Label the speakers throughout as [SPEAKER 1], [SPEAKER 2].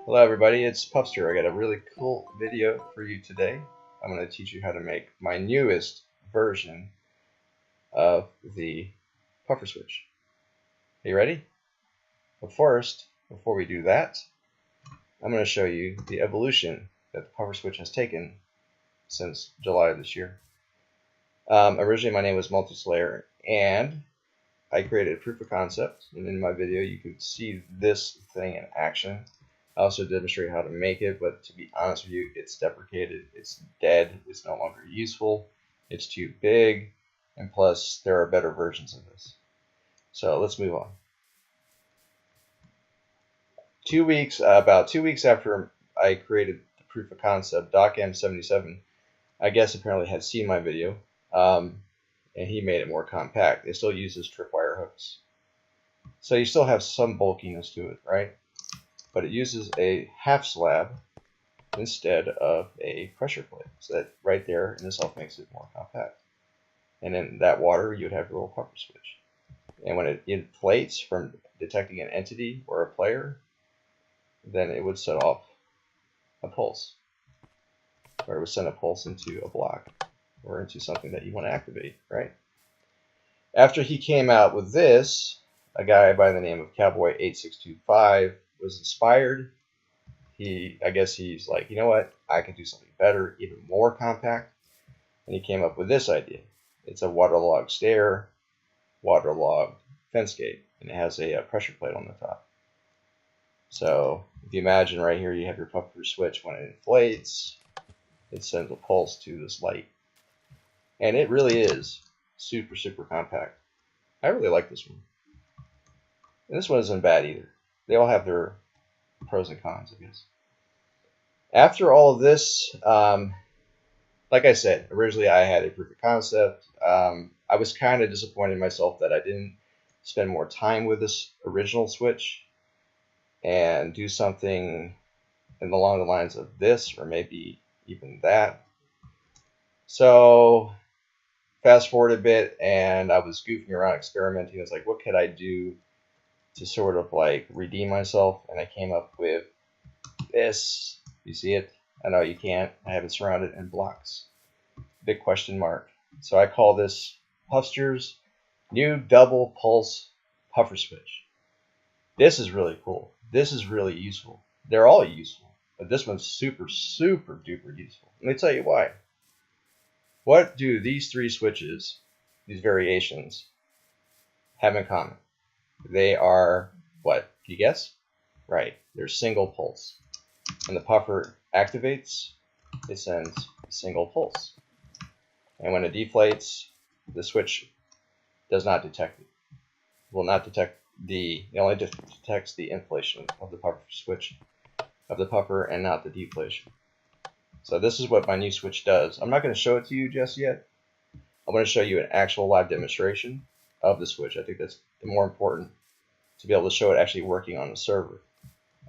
[SPEAKER 1] Hello everybody, it's Puffster. I got a really cool video for you today. I'm going to teach you how to make my newest version of the puffer switch. Are you ready? But first, before we do that, I'm going to show you the evolution that the puffer switch has taken since July of this year. Originally my name was Multislayer, and I created a proof of concept, and in my video you can see this thing in action. I also demonstrate how to make it, but to be honest with you, it's deprecated, it's dead, it's no longer useful, it's too big, and plus there are better versions of this. So let's move on. About 2 weeks after I created the proof of concept, DocM77, I guess apparently had seen my video, and he made it more compact. It still uses tripwire hooks. So you still have some bulkiness to it, right? But it uses a half slab instead of a pressure plate. So that right there in itself makes it more compact. And in that water, you would have your little puffer switch. And when it inflates from detecting an entity or a player, then it would set off a pulse. Or it would send a pulse into a block or into something that you want to activate, right? After he came out with this, a guy by the name of Cowboy8625 was inspired. I guess he's like, you know what, I can do something better, even more compact, and he came up with this idea. It's a waterlogged stair, waterlogged fence gate, and it has a pressure plate on the top. So if you imagine right here, you have your puffer switch. When it inflates, it sends a pulse to this light, and it really is super compact. I really like this one, and this one isn't bad either. They all have their pros and cons, I guess. After all of this, like I said, originally I had a proof of concept. I was kind of disappointed in myself that I didn't spend more time with this original switch and do something along the lines of this, or maybe even that. So fast forward a bit, and I was goofing around, experimenting. I was like, what could I do to sort of like redeem myself? And I came up with this. You see it? I know you can't. I have it surrounded in blocks. Big question mark. So I call this Puffster's new double pulse puffer switch. This is really cool. This is really useful. They're all useful, but this one's super duper useful. Let me tell you why. What do these three switches, these variations, have in common? They are what? Can you guess? Right. They're single pulse. When the puffer activates, it sends a single pulse. And when it deflates, the switch does not detect it. It will not detect it only detects the inflation of the puffer switch, of the puffer, and not the deflation. So this is what my new switch does. I'm not going to show it to you just yet. I'm going to show you an actual live demonstration of the switch. I think that's more important, to be able to show it actually working on the server.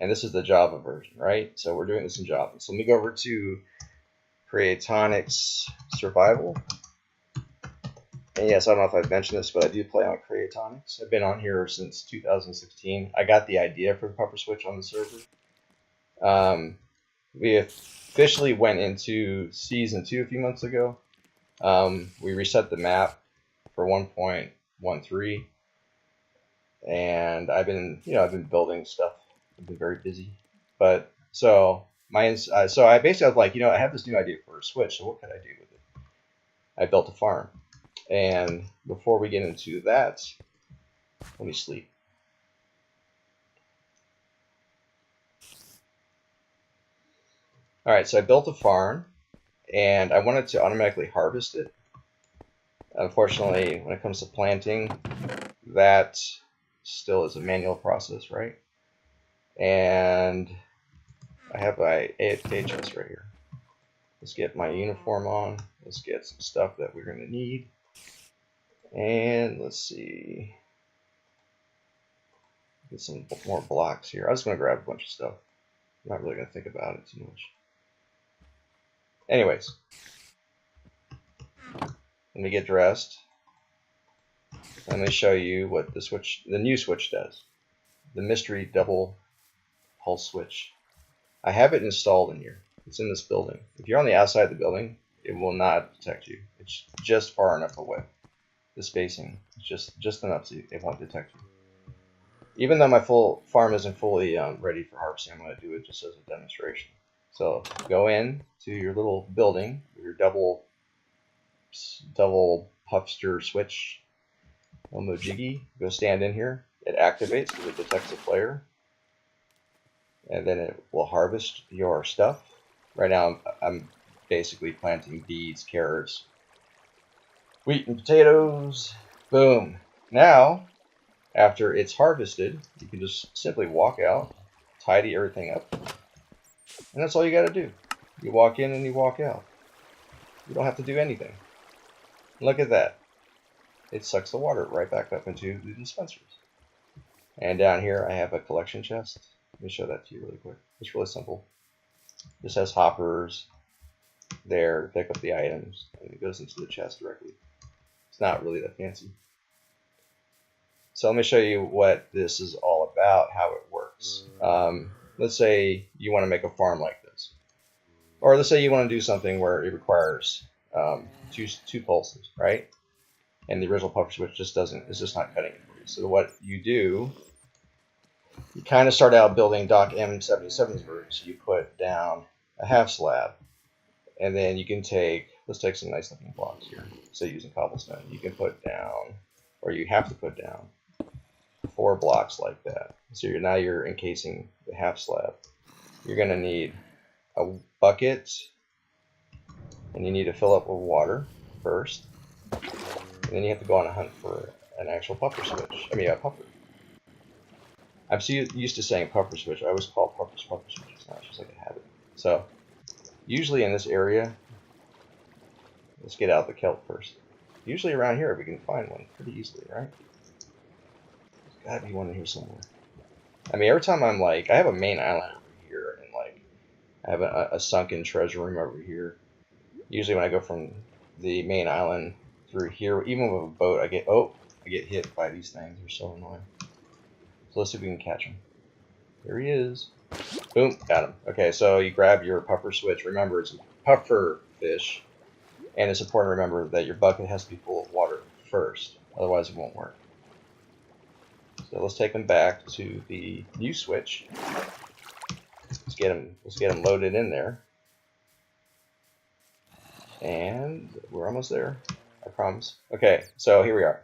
[SPEAKER 1] And this is the Java version, right? So we're doing this in Java. So let me go over to Creatonics Survival. And yes, I don't know if I've mentioned this, but I do play on Creatonics. I've been on here since 2016. I got the idea for the puffer switch on the server. We officially went into Season 2 a few months ago. We reset the map for 1.13. And I've been building stuff. I've been very busy, but so I basically was like, I have this new idea for a switch. So what could I do with it? I built a farm, and before we get into that, let me sleep. All right, so I built a farm, and I wanted to automatically harvest it. Unfortunately, when it comes to planting, that still is a manual process, right? And I have my AFK chest right here. Let's get my uniform on. Let's get some stuff that we're going to need. And let's see. Get some more blocks here. I'm just going to grab a bunch of stuff. I'm not really going to think about it too much. Anyways, let me get dressed. Let me show you what the new switch does. The mystery double pulse switch. I have it installed in here. It's in this building. If you're on the outside of the building, it will not detect you. It's just far enough away. The spacing is just enough so it won't detect you. Even though my full farm isn't fully ready for harvesting, I'm going to do it just as a demonstration. So go in to your little building, your double puffster switch, Mojigi. Go stand in here. It activates because it detects a player, and then it will harvest your stuff. Right now, I'm basically planting beets, carrots, wheat, and potatoes. Boom. Now, after it's harvested, you can just simply walk out, tidy everything up, and that's all you got to do. You walk in and you walk out. You don't have to do anything. Look at that. It sucks the water right back up into the dispensers. And down here I have a collection chest. Let me show that to you really quick. It's really simple. This has hoppers there to pick up the items, and it goes into the chest directly. It's not really that fancy. So let me show you what this is all about, how it works. Let's say you want to make a farm like this. Or let's say you want to do something where it requires two pulses, right? And the original puffer switch it's just not cutting it for you. So what you do, you kind of start out building Dock M77's version. So you put down a half slab, and then you can let's take some nice looking blocks here. Say using cobblestone, you can put down, or you have to put down 4 blocks like that. So now you're encasing the half slab. You're going to need a bucket, and you need to fill up with water first. And then you have to go on a hunt for an actual puffer switch. I mean, a puffer. I'm so used to saying puffer switch. I always call puffers puffer switches now. It's just like a habit. So, usually in this area, let's get out the kelp first. Usually around here, we can find one pretty easily, right? There's gotta be one in here somewhere. I mean, every time I'm like, I have a main island over here, and like, I have a sunken treasure room over here. Usually when I go from the main island through here, even with a boat, I get hit by these things. They're so annoying. So let's see if we can catch him. Here he is. Boom, got him. Okay, so you grab your puffer switch. Remember, it's a puffer fish, and it's important to remember that your bucket has to be full of water first, otherwise it won't work. So let's take him back to the new switch. Let's get him loaded in there. And we're almost there, I promise. Okay, so here we are.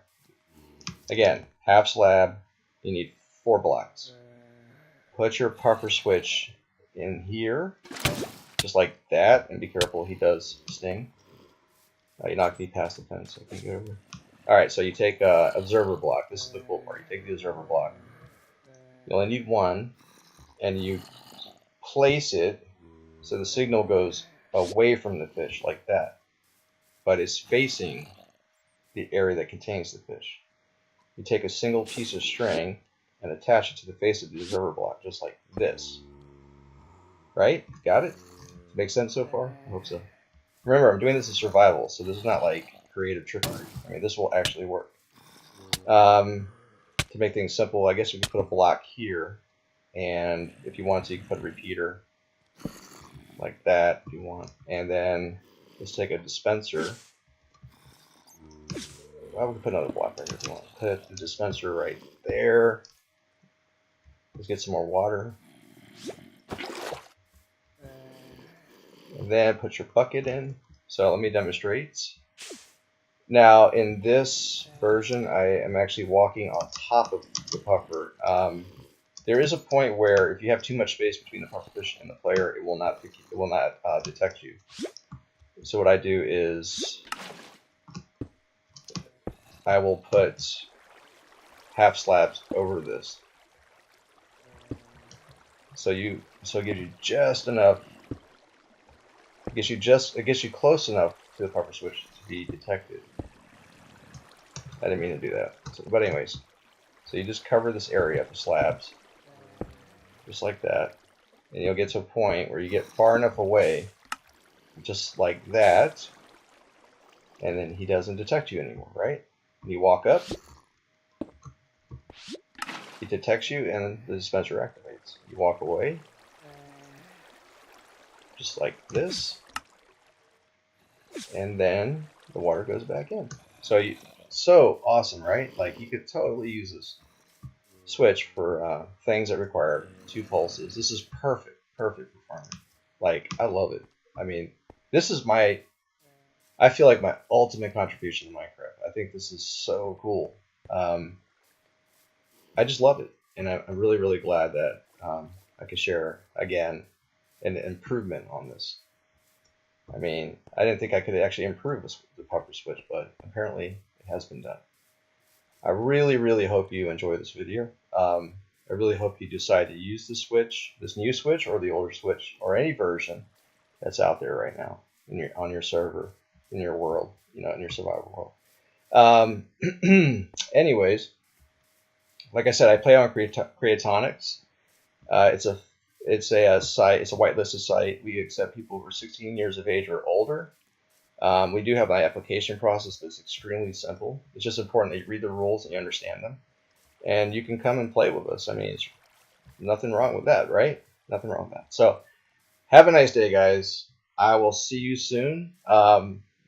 [SPEAKER 1] Again, half slab, you need 4 blocks. Put your puffer switch in here, just like that, and be careful, he does sting. You knocked me past the fence, so I can get over. Alright, so you take a observer block. This is the cool part. You take the observer block. You only need 1, and you place it so the signal goes away from the fish, like that. But it's facing the area that contains the fish. You take a single piece of string and attach it to the face of the observer block, just like this. Right? Got it? Make sense so far? I hope so. Remember, I'm doing this in survival, so this is not like creative trickery. I mean, this will actually work. To make things simple, I guess we could put a block here, and if you want to, you can put a repeater like that if you want. And then let's take a dispenser. Well, we can put another block right here if you want. Put the dispenser right there. Let's get some more water. And then put your bucket in. So let me demonstrate. Now in this version, I am actually walking on top of the puffer. There is a point where if you have too much space between the pufferfish and the player, it will not detect you. So what I do is I will put half slabs over this. So it gives you just enough. It gets you close enough to the puffer switch to be detected. I didn't mean to do that. But anyways, so you just cover this area with slabs, just like that, and you'll get to a point where you get far enough away, just like that, and then he doesn't detect you anymore, right? And you walk up, he detects you, and the dispenser activates. You walk away, just like this, and then the water goes back in. So awesome, right? Like you could totally use this switch for things that require 2 pulses. This is perfect for farming. Like I love it. I mean, this is I feel like my ultimate contribution to Minecraft. I think this is so cool. I just love it, and I'm really glad that I could share again an improvement on this. I mean, I didn't think I could actually improve the puffer switch, but apparently it has been done. I really hope you enjoy this video. I really hope you decide to use this new switch, or the older switch, or any version that's out there right now on your server, in your world, in your survival world. Anyways, like I said, I play on Creatonics. It's a site. It's a whitelisted site. We accept people over 16 years of age or older. We do have an application process that's extremely simple. It's just important that you read the rules and you understand them, and you can come and play with us. I mean, it's nothing wrong with that, right? Nothing wrong with that. So, have a nice day, guys. I will see you soon.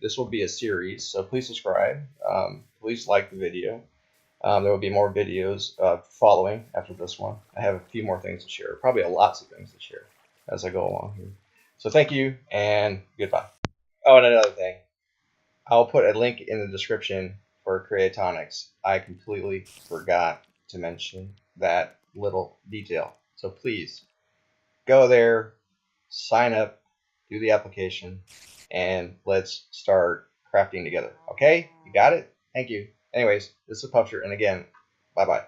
[SPEAKER 1] This will be a series, so please subscribe. Please like the video. There will be more videos following after this one. I have a few more things to share, probably lots of things to share as I go along here. So thank you, and goodbye. Oh, and another thing. I'll put a link in the description for Creatonics. I completely forgot to mention that little detail. So please, go there, sign up, do the application, and let's start crafting together. Okay? You got it? Thank you. Anyways, this is Puffster, and again, bye-bye.